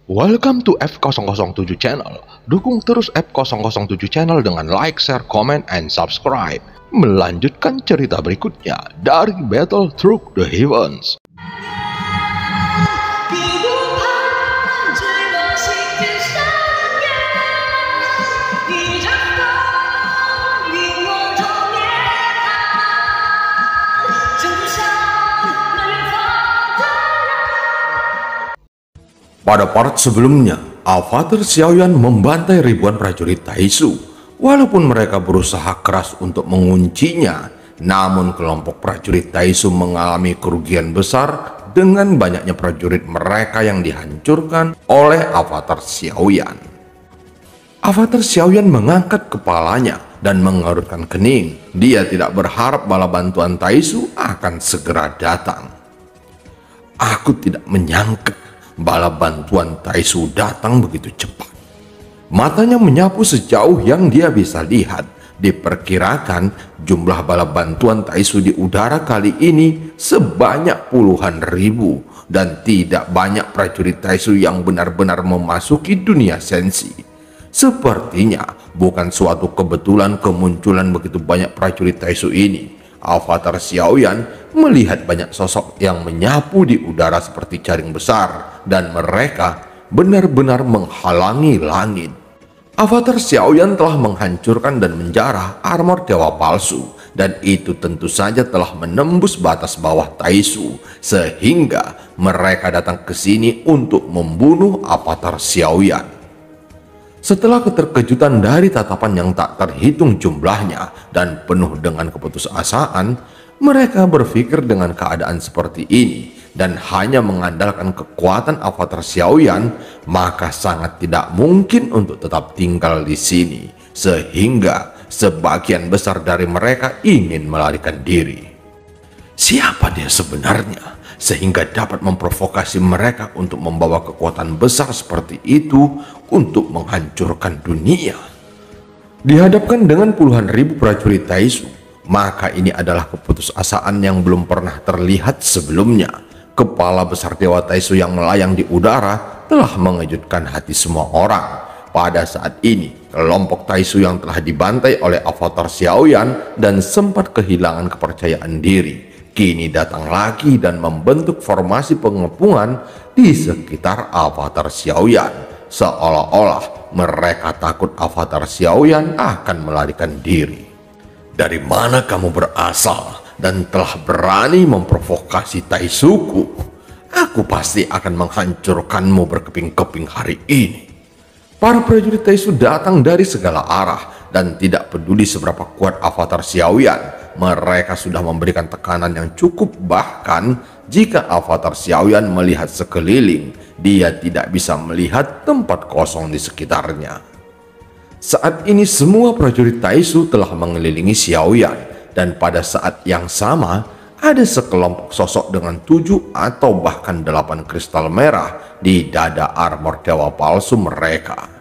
Welcome to F007 Channel. Dukung terus F007 Channel dengan like, share, comment, and subscribe. Melanjutkan cerita berikutnya dari Battle Through the Heavens. Pada part sebelumnya, Avatar Xiaoyan membantai ribuan prajurit Taisu. Walaupun mereka berusaha keras untuk menguncinya, namun kelompok prajurit Taisu mengalami kerugian besar dengan banyaknya prajurit mereka yang dihancurkan oleh Avatar Xiaoyan. Avatar Xiaoyan mengangkat kepalanya dan mengerutkan kening. Dia tidak berharap bala bantuan Taisu akan segera datang. Aku tidak menyangka bala bantuan Taisu datang begitu cepat. Matanya menyapu sejauh yang dia bisa lihat. Diperkirakan jumlah bala bantuan Taisu di udara kali ini sebanyak puluhan ribu, dan tidak banyak prajurit Taisu yang benar-benar memasuki dunia sensi. Sepertinya bukan suatu kebetulan kemunculan begitu banyak prajurit Taisu ini. Avatar Xiaoyan melihat banyak sosok yang menyapu di udara seperti jaring besar, dan mereka benar-benar menghalangi langit. Avatar Xiaoyan telah menghancurkan dan menjarah armor dewa palsu, dan itu tentu saja telah menembus batas bawah Taisu, sehingga mereka datang ke sini untuk membunuh Avatar Xiaoyan. Setelah keterkejutan dari tatapan yang tak terhitung jumlahnya dan penuh dengan keputusasaan, mereka berpikir dengan keadaan seperti ini dan hanya mengandalkan kekuatan Avatar Xiaoyan, maka sangat tidak mungkin untuk tetap tinggal di sini, sehingga sebagian besar dari mereka ingin melarikan diri. Siapa dia sebenarnya sehingga dapat memprovokasi mereka untuk membawa kekuatan besar seperti itu untuk menghancurkan dunia? Dihadapkan dengan puluhan ribu prajurit Taisu, maka ini adalah keputusasaan yang belum pernah terlihat sebelumnya. Kepala besar Dewa Taisu yang melayang di udara telah mengejutkan hati semua orang. Pada saat ini, kelompok Taisu yang telah dibantai oleh Avatar Xiaoyan dan sempat kehilangan kepercayaan diri, kini datang lagi dan membentuk formasi pengepungan di sekitar Avatar Xiaoyan, seolah-olah mereka takut Avatar Xiaoyan akan melarikan diri. Dari mana kamu berasal dan telah berani memprovokasi Taisuku? Aku pasti akan menghancurkanmu berkeping-keping hari ini. Para prajurit Taisu datang dari segala arah dan tidak peduli seberapa kuat Avatar Xiaoyan. Mereka sudah memberikan tekanan yang cukup, bahkan jika Avatar Xiaoyan melihat sekeliling, dia tidak bisa melihat tempat kosong di sekitarnya. Saat ini semua prajurit Taisu telah mengelilingi Xiaoyan, dan pada saat yang sama ada sekelompok sosok dengan 7 atau bahkan 8 kristal merah di dada armor dewa palsu mereka.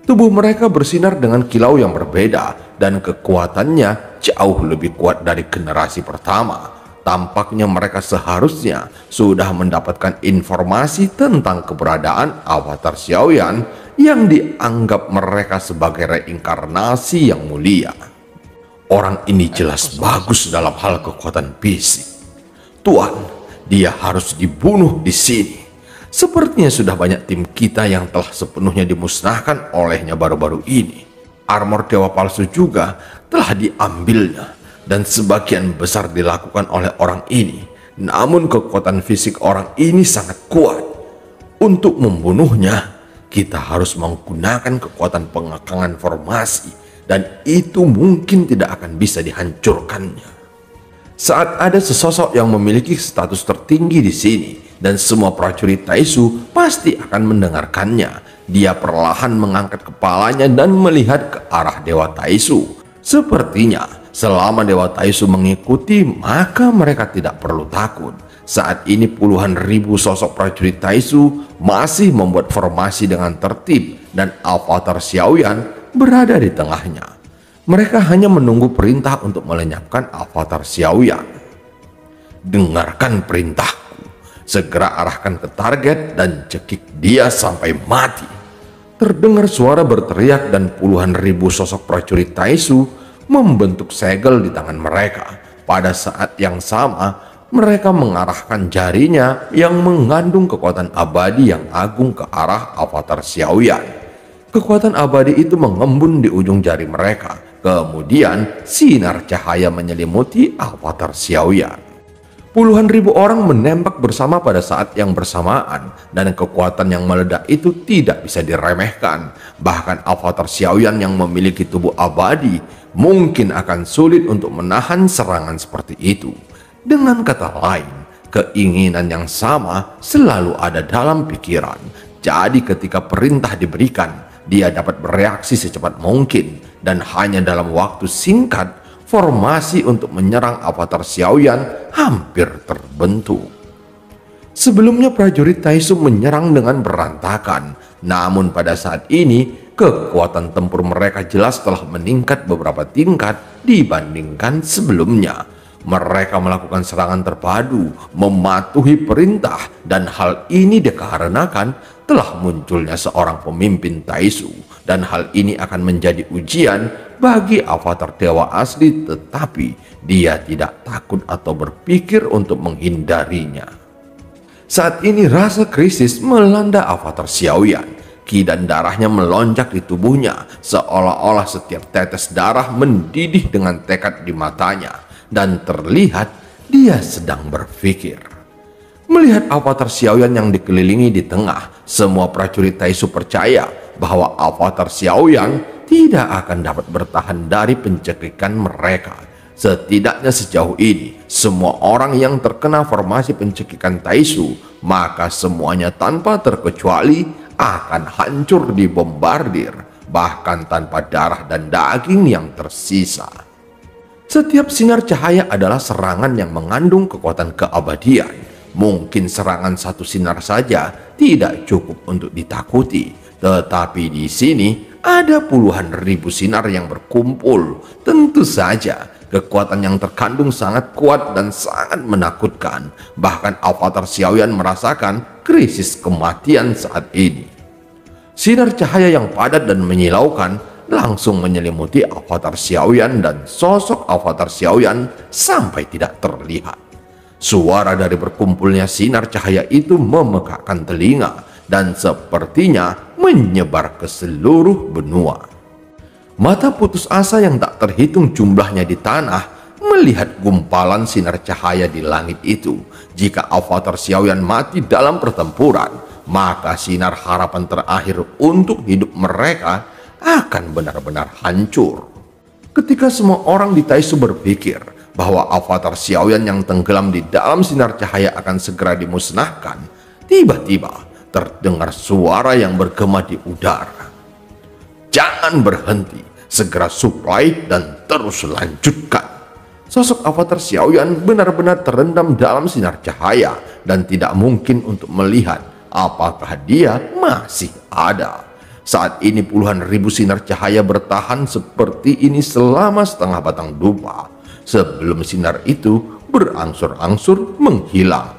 Tubuh mereka bersinar dengan kilau yang berbeda dan kekuatannya jauh lebih kuat dari generasi pertama. Tampaknya mereka seharusnya sudah mendapatkan informasi tentang keberadaan Avatar Xiaoyan yang dianggap mereka sebagai reinkarnasi yang mulia. Orang ini jelas bagus dalam hal kekuatan fisik. Tuan, dia harus dibunuh di sini. Sepertinya sudah banyak tim kita yang telah sepenuhnya dimusnahkan olehnya baru-baru ini. Armor dewa palsu juga telah diambilnya, dan sebagian besar dilakukan oleh orang ini. Namun kekuatan fisik orang ini sangat kuat. Untuk membunuhnya, kita harus menggunakan kekuatan pengekangan formasi, dan itu mungkin tidak akan bisa dihancurkannya. Saat ada sesosok yang memiliki status tertinggi di sini, dan semua prajurit Taisu pasti akan mendengarkannya, dia perlahan mengangkat kepalanya dan melihat ke arah Dewa Taisu. Sepertinya selama Dewa Taisu mengikuti, maka mereka tidak perlu takut. Saat ini puluhan ribu sosok prajurit Taisu masih membuat formasi dengan tertib, dan Avatar Xiaoyan berada di tengahnya. Mereka hanya menunggu perintah untuk melenyapkan Avatar Xiaoyan. Dengarkan perintahku. Segera arahkan ke target dan cekik dia sampai mati. Terdengar suara berteriak dan puluhan ribu sosok prajurit Taisu membentuk segel di tangan mereka. Pada saat yang sama, mereka mengarahkan jarinya yang mengandung kekuatan abadi yang agung ke arah avatar Xiaoyan. Kekuatan abadi itu mengembun di ujung jari mereka. Kemudian sinar cahaya menyelimuti avatar Xiaoyan. Puluhan ribu orang menembak bersama pada saat yang bersamaan, dan kekuatan yang meledak itu tidak bisa diremehkan. Bahkan avatar Xiaoyan yang memiliki tubuh abadi mungkin akan sulit untuk menahan serangan seperti itu. Dengan kata lain, keinginan yang sama selalu ada dalam pikiran. Jadi ketika perintah diberikan, dia dapat bereaksi secepat mungkin, dan hanya dalam waktu singkat formasi untuk menyerang avatar Xiaoyan hampir terbentuk. Sebelumnya prajurit Taisu menyerang dengan berantakan, namun pada saat ini kekuatan tempur mereka jelas telah meningkat beberapa tingkat dibandingkan sebelumnya. Mereka melakukan serangan terpadu, mematuhi perintah, dan hal ini dikarenakan telah munculnya seorang pemimpin Taisu, dan hal ini akan menjadi ujian bagi avatar dewa asli, tetapi dia tidak takut atau berpikir untuk menghindarinya. Saat ini rasa krisis melanda avatar Xiaoyan. Ki dan darahnya melonjak di tubuhnya, seolah-olah setiap tetes darah mendidih dengan tekad di matanya, dan terlihat dia sedang berpikir. Melihat avatar Xiaoyan yang dikelilingi di tengah, semua prajurit Taisu percaya bahwa avatar Xiaoyan tidak akan dapat bertahan dari pencekikan mereka. Setidaknya sejauh ini, semua orang yang terkena formasi pencekikan Taisu, maka semuanya tanpa terkecuali akan hancur dibombardir, bahkan tanpa darah dan daging yang tersisa. Setiap sinar cahaya adalah serangan yang mengandung kekuatan keabadian. Mungkin serangan satu sinar saja tidak cukup untuk ditakuti, tetapi di sini ada puluhan ribu sinar yang berkumpul. Tentu saja kekuatan yang terkandung sangat kuat dan sangat menakutkan. Bahkan avatar Xiaoyan merasakan krisis kematian saat ini. Sinar cahaya yang padat dan menyilaukan langsung menyelimuti avatar Xiaoyan, dan sosok avatar Xiaoyan sampai tidak terlihat. Suara dari berkumpulnya sinar cahaya itu memekakkan telinga dan sepertinya menyebar ke seluruh benua. Mata putus asa yang tak terhitung jumlahnya di tanah melihat gumpalan sinar cahaya di langit itu. Jika avatar Xiaoyan mati dalam pertempuran, maka sinar harapan terakhir untuk hidup mereka akan benar-benar hancur. Ketika semua orang di Taisu berpikir bahwa avatar Xiaoyan yang tenggelam di dalam sinar cahaya akan segera dimusnahkan, tiba-tiba terdengar suara yang bergema di udara. Jangan berhenti, segera supply dan terus lanjutkan. Sosok avatar Xiaoyan benar-benar terendam dalam sinar cahaya dan tidak mungkin untuk melihat apakah dia masih ada. Saat ini puluhan ribu sinar cahaya bertahan seperti ini selama setengah batang dupa, sebelum sinar itu berangsur-angsur menghilang.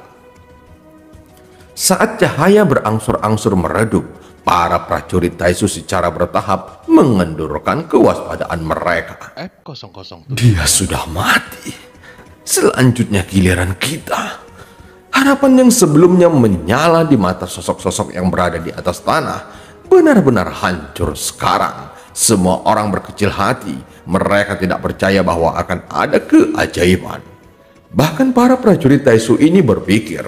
Saat cahaya berangsur-angsur meredup, para prajurit Taisu secara bertahap mengendurkan kewaspadaan mereka. F007. Dia sudah mati. Selanjutnya giliran kita. Harapan yang sebelumnya menyala di mata sosok-sosok yang berada di atas tanah benar-benar hancur sekarang. Semua orang berkecil hati. Mereka tidak percaya bahwa akan ada keajaiban. Bahkan para prajurit Taisu ini berpikir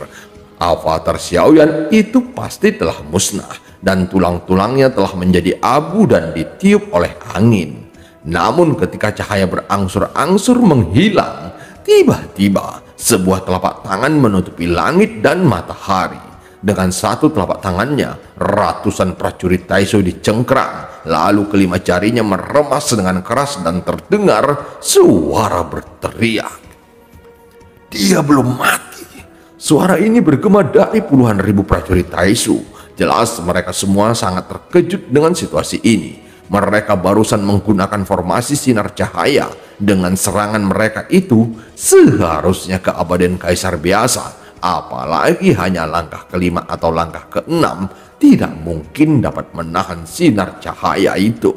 avatar Xiaoyan itu pasti telah musnah dan tulang-tulangnya telah menjadi abu dan ditiup oleh angin. Namun ketika cahaya berangsur-angsur menghilang, tiba-tiba sebuah telapak tangan menutupi langit dan matahari. Dengan satu telapak tangannya, ratusan prajurit Taisu dicengkram, lalu kelima jarinya meremas dengan keras dan terdengar suara berteriak. Dia belum mati. Suara ini bergema dari puluhan ribu prajurit Taisu. Jelas mereka semua sangat terkejut dengan situasi ini. Mereka barusan menggunakan formasi sinar cahaya. Dengan serangan mereka itu, seharusnya keabadian kaisar biasa. apalagi hanya langkah kelima atau langkah keenam, tidak mungkin dapat menahan sinar cahaya itu.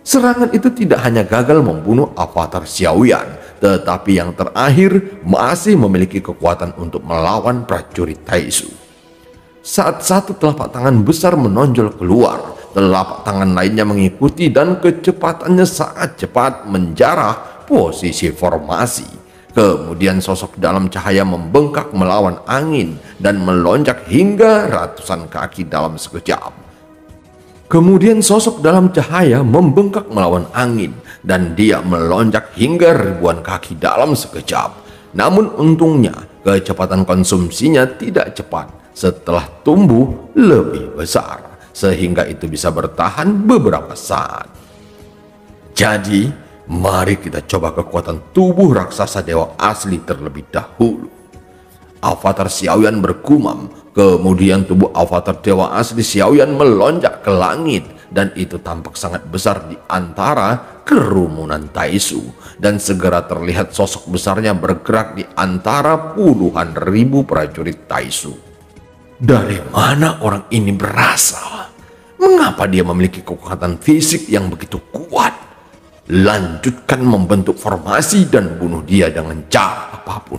Serangan itu tidak hanya gagal membunuh avatar Xiaoyan, tetapi yang terakhir masih memiliki kekuatan untuk melawan prajurit Taisu. Saat satu telapak tangan besar menonjol keluar, telapak tangan lainnya mengikuti dan kecepatannya sangat cepat menjarah posisi formasi. Kemudian sosok dalam cahaya membengkak melawan angin dan melonjak hingga ratusan kaki dalam sekejap. Kemudian sosok dalam cahaya membengkak melawan angin dan dia melonjak hingga ribuan kaki dalam sekejap. Namun untungnya kecepatan konsumsinya tidak cepat setelah tumbuh lebih besar, sehingga itu bisa bertahan beberapa saat. Jadi, mari kita coba kekuatan tubuh raksasa dewa asli terlebih dahulu. Avatar Xiaoyan bergumam, kemudian tubuh avatar dewa asli Xiaoyan melonjak ke langit, dan itu tampak sangat besar di antara kerumunan Taisu, dan segera terlihat sosok besarnya bergerak di antara puluhan ribu prajurit Taisu. Dari mana orang ini berasal? Mengapa dia memiliki kekuatan fisik yang begitu kuat? Lanjutkan membentuk formasi dan bunuh dia dengan cara apapun.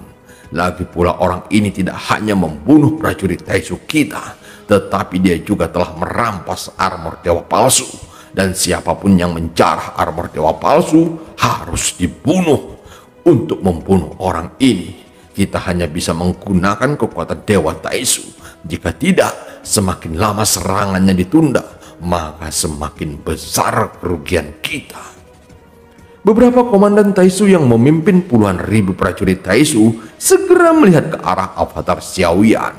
Lagi pula orang ini tidak hanya membunuh prajurit Taisu kita, tetapi dia juga telah merampas armor dewa palsu. Dan siapapun yang menjarah armor dewa palsu harus dibunuh. Untuk membunuh orang ini, kita hanya bisa menggunakan kekuatan dewa Taisu. Jika tidak, semakin lama serangannya ditunda, maka semakin besar kerugian kita. Beberapa komandan Taisu yang memimpin puluhan ribu prajurit Taisu segera melihat ke arah avatar Xiaoyan.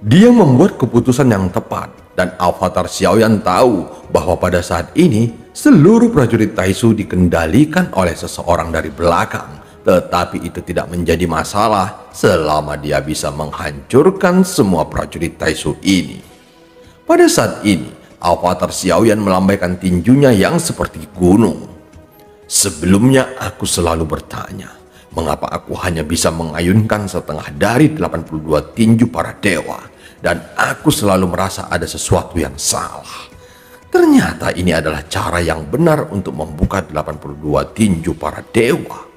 Dia membuat keputusan yang tepat, dan avatar Xiaoyan tahu bahwa pada saat ini seluruh prajurit Taisu dikendalikan oleh seseorang dari belakang. Tetapi itu tidak menjadi masalah selama dia bisa menghancurkan semua prajurit Taisu ini. Pada saat ini, avatar Xiaoyan melambaikan tinjunya yang seperti gunung. Sebelumnya aku selalu bertanya, mengapa aku hanya bisa mengayunkan setengah dari 82 tinju para dewa, dan aku selalu merasa ada sesuatu yang salah. Ternyata ini adalah cara yang benar untuk membuka 82 tinju para dewa.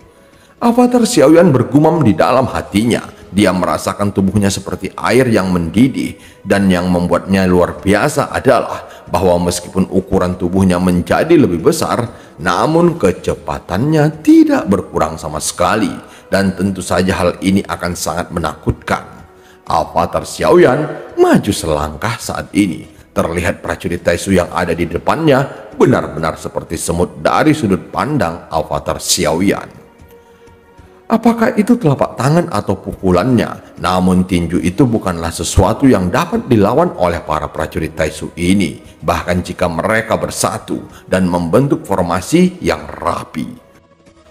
Avatar Xiaoyan bergumam di dalam hatinya. Dia merasakan tubuhnya seperti air yang mendidih, dan yang membuatnya luar biasa adalah bahwa meskipun ukuran tubuhnya menjadi lebih besar, namun kecepatannya tidak berkurang sama sekali, dan tentu saja hal ini akan sangat menakutkan. Avatar Xiaoyan maju selangkah saat ini. Terlihat prajurit Taisu yang ada di depannya benar-benar seperti semut dari sudut pandang avatar Xiaoyan. Apakah itu telapak tangan atau pukulannya? Namun tinju itu bukanlah sesuatu yang dapat dilawan oleh para prajurit Taisu ini, bahkan jika mereka bersatu dan membentuk formasi yang rapi.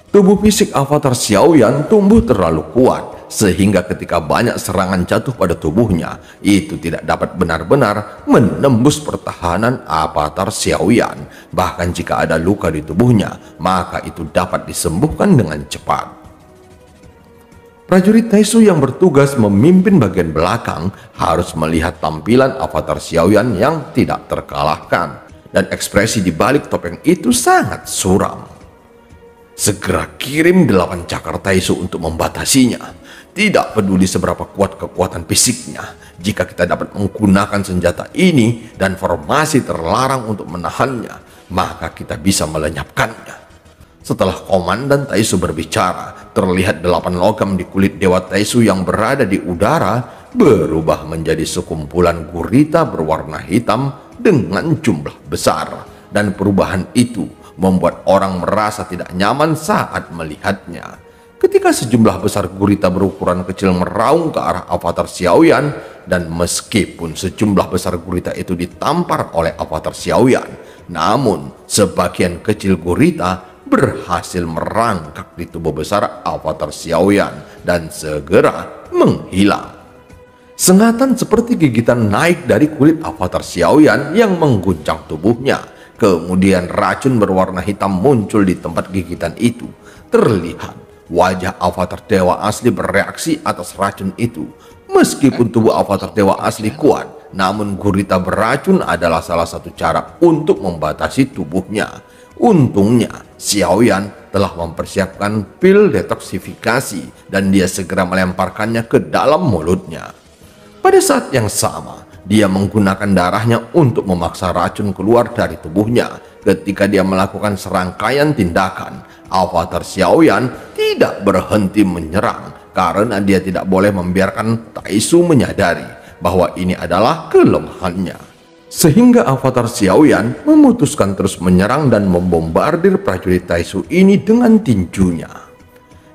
Tubuh fisik avatar Xiaoyan tumbuh terlalu kuat, sehingga ketika banyak serangan jatuh pada tubuhnya, itu tidak dapat benar-benar menembus pertahanan avatar Xiaoyan. Bahkan jika ada luka di tubuhnya, maka itu dapat disembuhkan dengan cepat. Prajurit Taisu yang bertugas memimpin bagian belakang harus melihat tampilan avatar Xiaoyan yang tidak terkalahkan, dan ekspresi di balik topeng itu sangat suram. Segera kirim 8 cakar Taisu untuk membatasinya. Tidak peduli seberapa kuat kekuatan fisiknya, jika kita dapat menggunakan senjata ini dan formasi terlarang untuk menahannya, maka kita bisa melenyapkannya. Setelah komandan Taisu berbicara, terlihat 8 logam di kulit dewa Taisu yang berada di udara berubah menjadi sekumpulan gurita berwarna hitam dengan jumlah besar, dan perubahan itu membuat orang merasa tidak nyaman saat melihatnya. Ketika sejumlah besar gurita berukuran kecil meraung ke arah avatar Xiaoyan, dan meskipun sejumlah besar gurita itu ditampar oleh avatar Xiaoyan, namun sebagian kecil gurita berhasil merangkak di tubuh besar avatar Xiaoyan dan segera menghilang. Sengatan seperti gigitan naik dari kulit avatar Xiaoyan yang mengguncang tubuhnya. Kemudian racun berwarna hitam muncul di tempat gigitan itu. Terlihat wajah avatar dewa asli bereaksi atas racun itu. Meskipun tubuh avatar dewa asli kuat, namun gurita beracun adalah salah satu cara untuk membatasi tubuhnya. Untungnya, Xiaoyan telah mempersiapkan pil detoksifikasi dan dia segera melemparkannya ke dalam mulutnya. Pada saat yang sama, dia menggunakan darahnya untuk memaksa racun keluar dari tubuhnya. Ketika dia melakukan serangkaian tindakan, avatar Xiaoyan tidak berhenti menyerang karena dia tidak boleh membiarkan Taisu menyadari bahwa ini adalah kelemahannya. Sehingga avatar Xiaoyan memutuskan terus menyerang dan membombardir prajurit Taisu ini dengan tinjunya.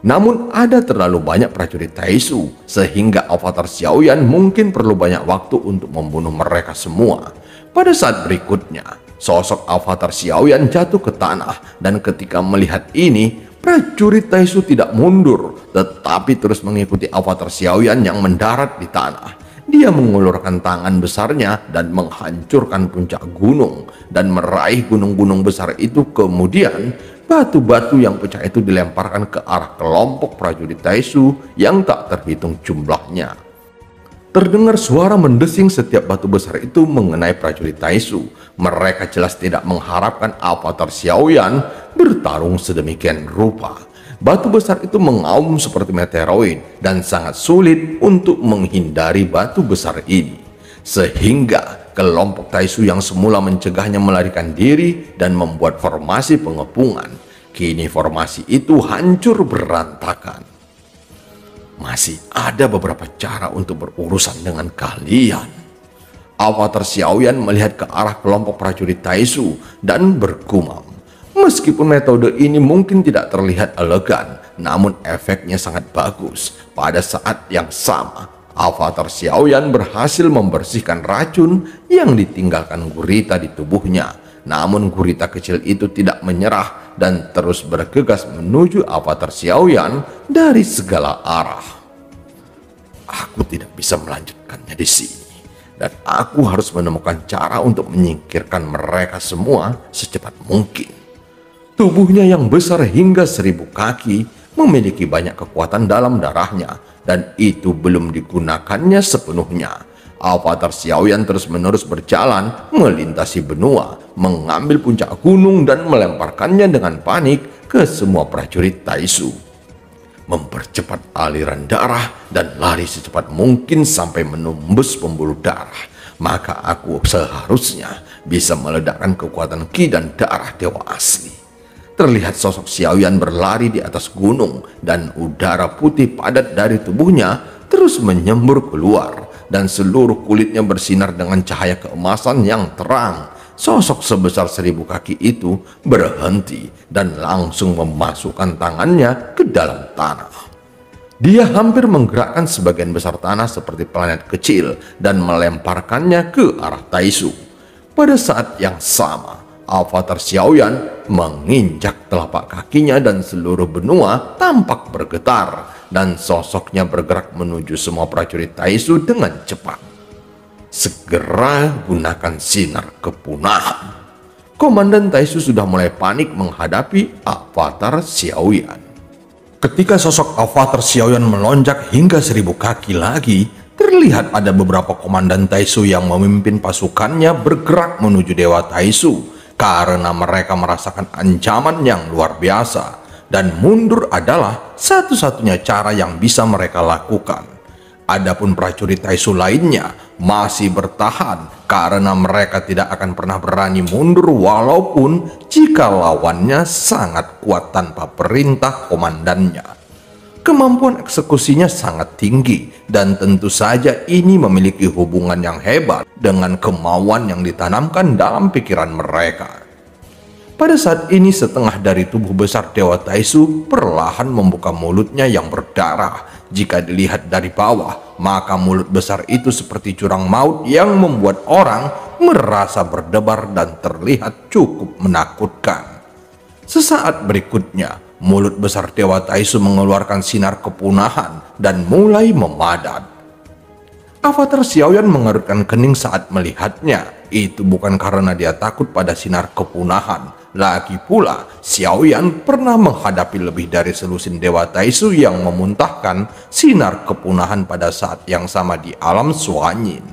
Namun ada terlalu banyak prajurit Taisu sehingga avatar Xiaoyan mungkin perlu banyak waktu untuk membunuh mereka semua. Pada saat berikutnya, sosok avatar Xiaoyan jatuh ke tanah dan ketika melihat ini, prajurit Taisu tidak mundur tetapi terus mengikuti avatar Xiaoyan yang mendarat di tanah. Dia mengulurkan tangan besarnya dan menghancurkan puncak gunung dan meraih gunung-gunung besar itu. Kemudian batu-batu yang pecah itu dilemparkan ke arah kelompok prajurit Taisu yang tak terhitung jumlahnya. Terdengar suara mendesing setiap batu besar itu mengenai prajurit Taisu. Mereka jelas tidak mengharapkan avatar Xiaoyan bertarung sedemikian rupa. Batu besar itu mengaum seperti meteoroid dan sangat sulit untuk menghindari batu besar ini. Sehingga kelompok Taisu yang semula mencegahnya melarikan diri dan membuat formasi pengepungan. Kini formasi itu hancur berantakan. Masih ada beberapa cara untuk berurusan dengan kalian. Avatar Xiaoyan melihat ke arah kelompok prajurit Taisu dan bergumam. Meskipun metode ini mungkin tidak terlihat elegan, namun efeknya sangat bagus. Pada saat yang sama, avatar Xiaoyan berhasil membersihkan racun yang ditinggalkan gurita di tubuhnya. Namun gurita kecil itu tidak menyerah dan terus bergegas menuju avatar Xiaoyan dari segala arah. Aku tidak bisa melanjutkannya di sini, dan aku harus menemukan cara untuk menyingkirkan mereka semua secepat mungkin. Tubuhnya yang besar hingga 1000 kaki memiliki banyak kekuatan dalam darahnya dan itu belum digunakannya sepenuhnya. Avatar Xiaoyan terus-menerus berjalan melintasi benua, mengambil puncak gunung dan melemparkannya dengan panik ke semua prajurit Taisu. Mempercepat aliran darah dan lari secepat mungkin sampai menembus pembuluh darah. Maka aku seharusnya bisa meledakkan kekuatan ki dan darah dewa asli. Terlihat sosok Xiaoyan berlari di atas gunung dan udara putih padat dari tubuhnya terus menyembur keluar dan seluruh kulitnya bersinar dengan cahaya keemasan yang terang. Sosok sebesar 1000 kaki itu berhenti dan langsung memasukkan tangannya ke dalam tanah. Dia hampir menggerakkan sebagian besar tanah seperti planet kecil dan melemparkannya ke arah Taisu. Pada saat yang sama, avatar Xiaoyan menginjak telapak kakinya dan seluruh benua tampak bergetar dan sosoknya bergerak menuju semua prajurit Taisu dengan cepat. Segera gunakan sinar kepunahan. Komandan Taisu sudah mulai panik menghadapi avatar Xiaoyan. Ketika sosok avatar Xiaoyan melonjak hingga 1000 kaki lagi, terlihat ada beberapa komandan Taisu yang memimpin pasukannya bergerak menuju Dewa Taisu. Karena mereka merasakan ancaman yang luar biasa dan mundur adalah satu-satunya cara yang bisa mereka lakukan. Adapun prajurit Taisu lainnya masih bertahan karena mereka tidak akan pernah berani mundur walaupun jika lawannya sangat kuat tanpa perintah komandannya. Kemampuan eksekusinya sangat tinggi dan tentu saja ini memiliki hubungan yang hebat dengan kemauan yang ditanamkan dalam pikiran mereka. Pada saat ini setengah dari tubuh besar Dewa Taisu perlahan membuka mulutnya yang berdarah. Jika dilihat dari bawah, maka mulut besar itu seperti jurang maut yang membuat orang merasa berdebar dan terlihat cukup menakutkan. Sesaat berikutnya, mulut besar Dewa Taisu mengeluarkan sinar kepunahan dan mulai memadat. Avatar Xiaoyan mengerutkan kening saat melihatnya. Itu bukan karena dia takut pada sinar kepunahan, Lagi pula, Xiaoyan pernah menghadapi lebih dari selusin Dewa Taisu yang memuntahkan sinar kepunahan pada saat yang sama di alam Suanyin.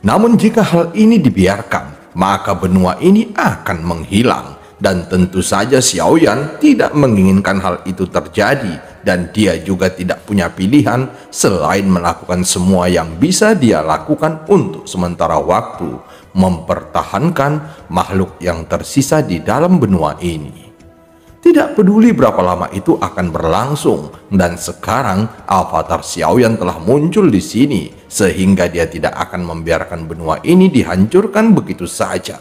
Namun jika hal ini dibiarkan, maka benua ini akan menghilang. Dan tentu saja Xiaoyan tidak menginginkan hal itu terjadi, dan dia juga tidak punya pilihan selain melakukan semua yang bisa dia lakukan untuk sementara waktu, mempertahankan makhluk yang tersisa di dalam benua ini. Tidak peduli berapa lama itu akan berlangsung, dan sekarang avatar Xiaoyan telah muncul di sini, sehingga dia tidak akan membiarkan benua ini dihancurkan begitu saja.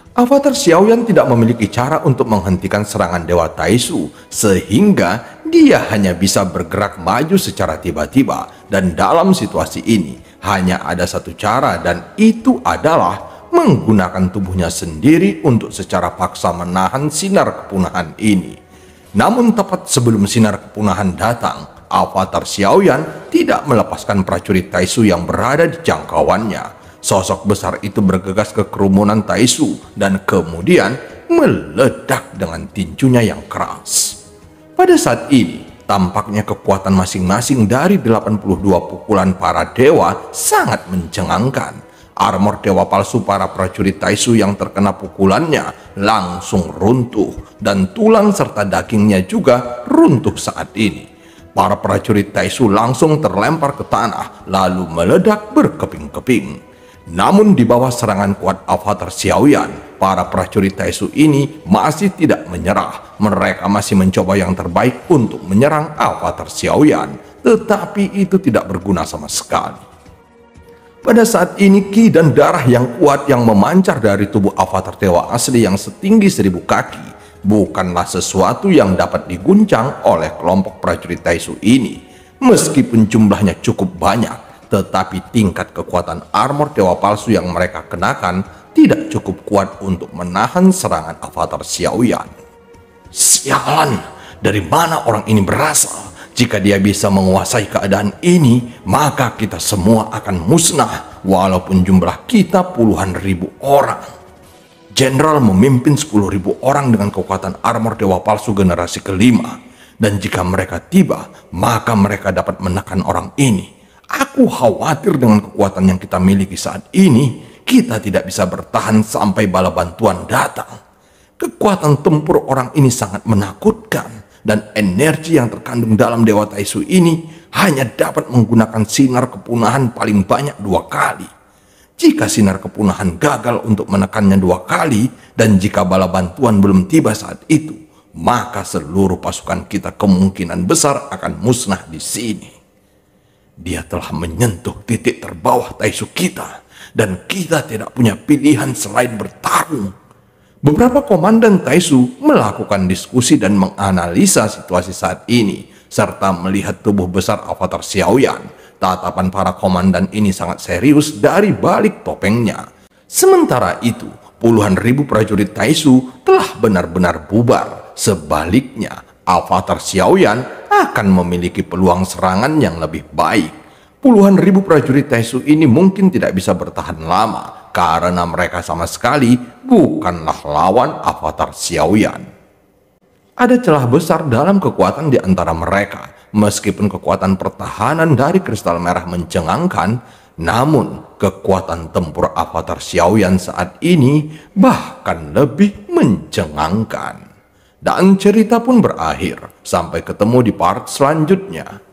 Avatar Xiaoyan tidak memiliki cara untuk menghentikan serangan Dewa Taisu, sehingga dia hanya bisa bergerak maju secara tiba-tiba. Dan dalam situasi ini, hanya ada satu cara, dan itu adalah menggunakan tubuhnya sendiri untuk secara paksa menahan sinar kepunahan ini. Namun tepat sebelum sinar kepunahan datang, avatar Xiaoyan tidak melepaskan prajurit Taisu yang berada di jangkauannya. Sosok besar itu bergegas ke kerumunan Taisu dan kemudian meledak dengan tinjunya yang keras. Pada saat ini, tampaknya kekuatan masing-masing dari 82 pukulan para dewa sangat mencengangkan. Armor dewa palsu para prajurit Taisu yang terkena pukulannya langsung runtuh, dan tulang serta dagingnya juga runtuh saat ini. Para prajurit Taisu langsung terlempar ke tanah lalu meledak berkeping-keping. Namun di bawah serangan kuat avatar Xiaoyan, para prajurit Taisu ini masih tidak menyerah. Mereka masih mencoba yang terbaik untuk menyerang avatar Xiaoyan, tetapi itu tidak berguna sama sekali. Pada saat ini ki dan darah yang kuat yang memancar dari tubuh avatar dewa asli yang setinggi 1000 kaki bukanlah sesuatu yang dapat diguncang oleh kelompok prajurit Taisu ini. Meskipun jumlahnya cukup banyak, tetapi tingkat kekuatan armor dewa palsu yang mereka kenakan tidak cukup kuat untuk menahan serangan avatar Xiaoyan. Sialan, dari mana orang ini berasal? Jika dia bisa menguasai keadaan ini, maka kita semua akan musnah, walaupun jumlah kita puluhan ribu orang. Jenderal memimpin 10.000 orang dengan kekuatan armor dewa palsu generasi kelima, dan jika mereka tiba, maka mereka dapat menekan orang ini. Aku khawatir dengan kekuatan yang kita miliki saat ini, kita tidak bisa bertahan sampai bala bantuan datang. Kekuatan tempur orang ini sangat menakutkan, dan energi yang terkandung dalam Dewa Taisu ini hanya dapat menggunakan sinar kepunahan paling banyak 2 kali. Jika sinar kepunahan gagal untuk menekannya 2 kali, dan jika bala bantuan belum tiba saat itu, maka seluruh pasukan kita kemungkinan besar akan musnah di sini. Dia telah menyentuh titik terbawah Taisu kita, dan kita tidak punya pilihan selain bertarung. Beberapa komandan Taisu melakukan diskusi dan menganalisa situasi saat ini, serta melihat tubuh besar avatar Xiaoyan. Tatapan para komandan ini sangat serius dari balik topengnya. Sementara itu, puluhan ribu prajurit Taisu telah benar-benar bubar. Sebaliknya, avatar Xiaoyan akan memiliki peluang serangan yang lebih baik. Puluhan ribu prajurit Taisu ini mungkin tidak bisa bertahan lama, karena mereka sama sekali bukanlah lawan avatar Xiaoyan. Ada celah besar dalam kekuatan di antara mereka. Meskipun kekuatan pertahanan dari kristal merah mencengangkan, namun kekuatan tempur avatar Xiaoyan saat ini bahkan lebih mencengangkan. Dan cerita pun berakhir. Sampai ketemu di part selanjutnya.